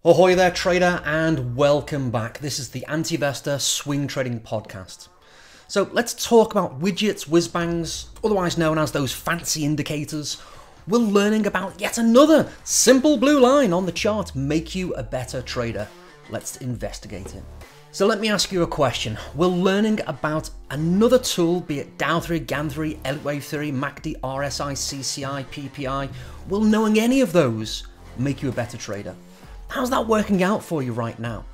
Ahoy there, trader, and welcome back. This is the Anti-Investor Swing Trading Podcast. So let's talk about widgets, Wizbangs, otherwise known as those fancy indicators. We're learning about yet another simple blue line on the chart make you a better trader. Let's investigate it. So let me ask you a question. We're learning about another tool, be it Dow 3, GAN 3, Elliott Wave Theory, MACD, RSI, CCI, PPI. Will knowing any of those make you a better trader? How's that working out for you right now?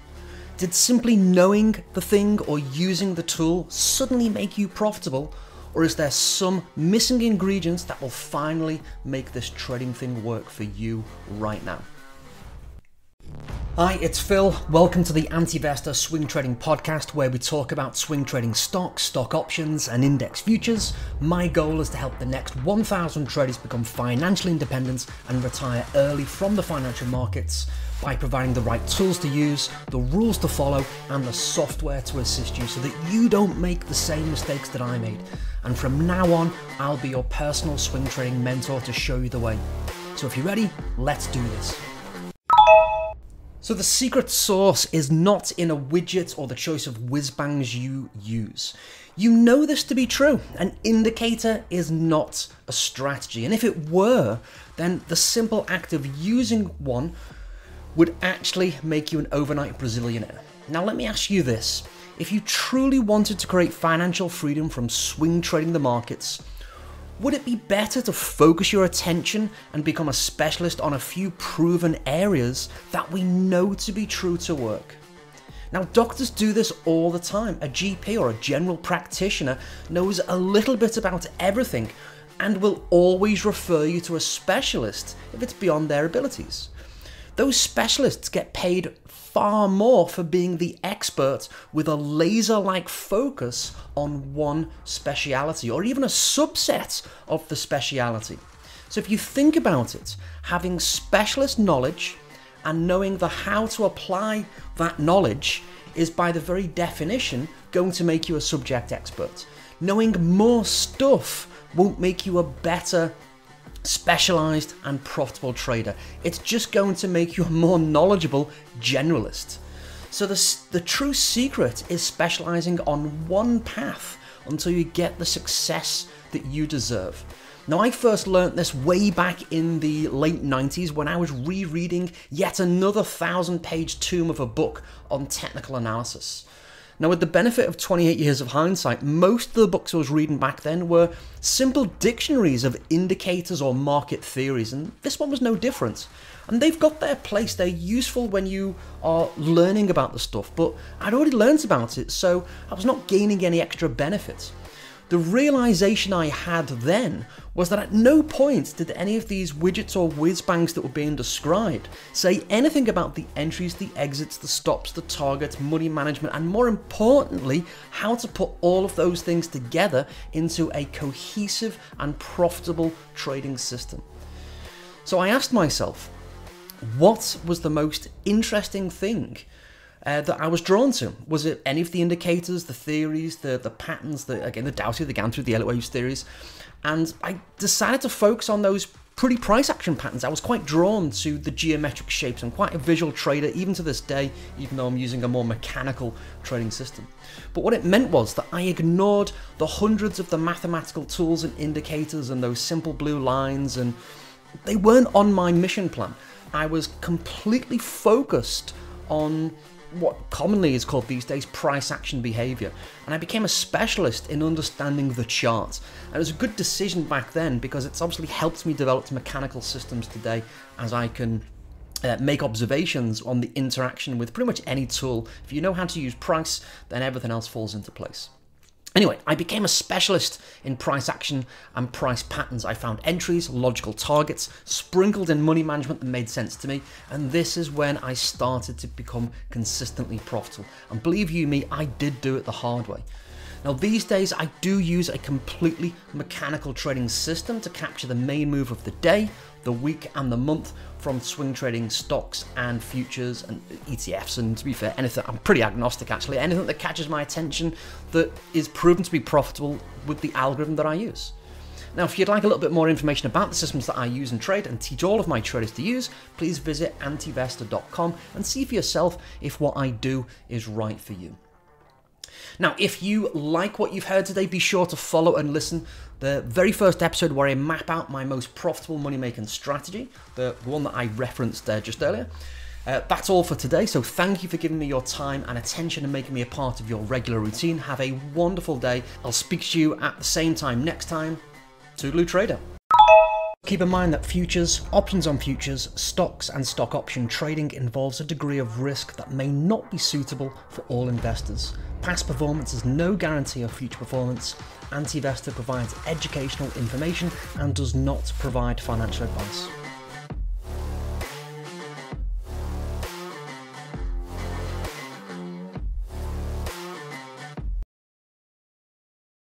Did simply knowing the thing or using the tool suddenly make you profitable? Or is there some missing ingredients that will finally make this trading thing work for you right now? Hi, it's Phil. Welcome to the Anti-Investor Swing Trading Podcast, where we talk about swing trading stocks, stock options, and index futures. My goal is to help the next 1,000 traders become financially independent and retire early from the financial markets by providing the right tools to use, the rules to follow, and the software to assist you so that you don't make the same mistakes that I made. And from now on, I'll be your personal swing trading mentor to show you the way. So if you're ready, let's do this. So the secret sauce is not in a widget or the choice of Wizbangs you use. You know this to be true. An indicator is not a strategy. And if it were, then the simple act of using one would actually make you an overnight Brazilianaire. Now let me ask you this. If you truly wanted to create financial freedom from swing trading the markets, would it be better to focus your attention and become a specialist on a few proven areas that we know to be true to work? Now, doctors do this all the time. A GP or a general practitioner knows a little bit about everything and will always refer you to a specialist if it's beyond their abilities. Those specialists get paid far more for being the expert with a laser-like focus on one speciality or even a subset of the speciality. So if you think about it, having specialist knowledge and knowing the how to apply that knowledge is by the very definition going to make you a subject expert. Knowing more stuff won't make you a better specialized and profitable trader. It's just going to make you a more knowledgeable generalist. So the true secret is specializing on one path until you get the success that you deserve. Now, I first learned this way back in the late 90s when I was rereading yet another 1,000-page tome of a book on technical analysis. Now, with the benefit of 28 years of hindsight, most of the books I was reading back then were simple dictionaries of indicators or market theories, and this one was no different. And they've got their place, they're useful when you are learning about the stuff, but I'd already learned about it, so I was not gaining any extra benefit. The realization I had then was that at no point did any of these widgets or Wizbangs that were being described say anything about the entries, the exits, the stops, the targets, money management, and more importantly, how to put all of those things together into a cohesive and profitable trading system. So I asked myself, what was the most interesting thing that I was drawn to? Was it any of the indicators, the theories, the patterns, the Dow 3, the GAN 3, the Elliott Wave theories? And I decided to focus on those pretty price action patterns. I was quite drawn to the geometric shapes. I'm quite a visual trader, even to this day, even though I'm using a more mechanical trading system. But what it meant was that I ignored the hundreds of the mathematical tools and indicators and those simple blue lines, and they weren't on my mission plan. I was completely focused on what commonly is called these days price action behavior, and I became a specialist in understanding the chart. And it was a good decision back then because it's obviously helped me develop mechanical systems today, as I can make observations on the interaction with pretty much any tool. If you know how to use price, then everything else falls into place. Anyway, I became a specialist in price action and price patterns. I found entries, logical targets, sprinkled in money management that made sense to me, and this is when I started to become consistently profitable. And believe you me, I did do it the hard way. Now these days I do use a completely mechanical trading system to capture the main move of the day, the week and the month from swing trading stocks and futures and ETFs, and to be fair, anything. I'm pretty agnostic actually. Anything that catches my attention that is proven to be profitable with the algorithm that I use. Now, if you'd like a little bit more information about the systems that I use and trade and teach all of my traders to use, please visit antivestor.com and see for yourself if what I do is right for you. Now, if you like what you've heard today, be sure to follow and listen the very first episode where I map out my most profitable money-making strategy, the one that I referenced there just earlier. That's all for today, so thank you for giving me your time and attention and making me a part of your regular routine. Have a wonderful day. I'll speak to you at the same time next time. Toodaloo trader. Keep in mind that futures, options on futures, stocks and stock option trading involves a degree of risk that may not be suitable for all investors. Past performance is no guarantee of future performance. Antivestor provides educational information and does not provide financial advice.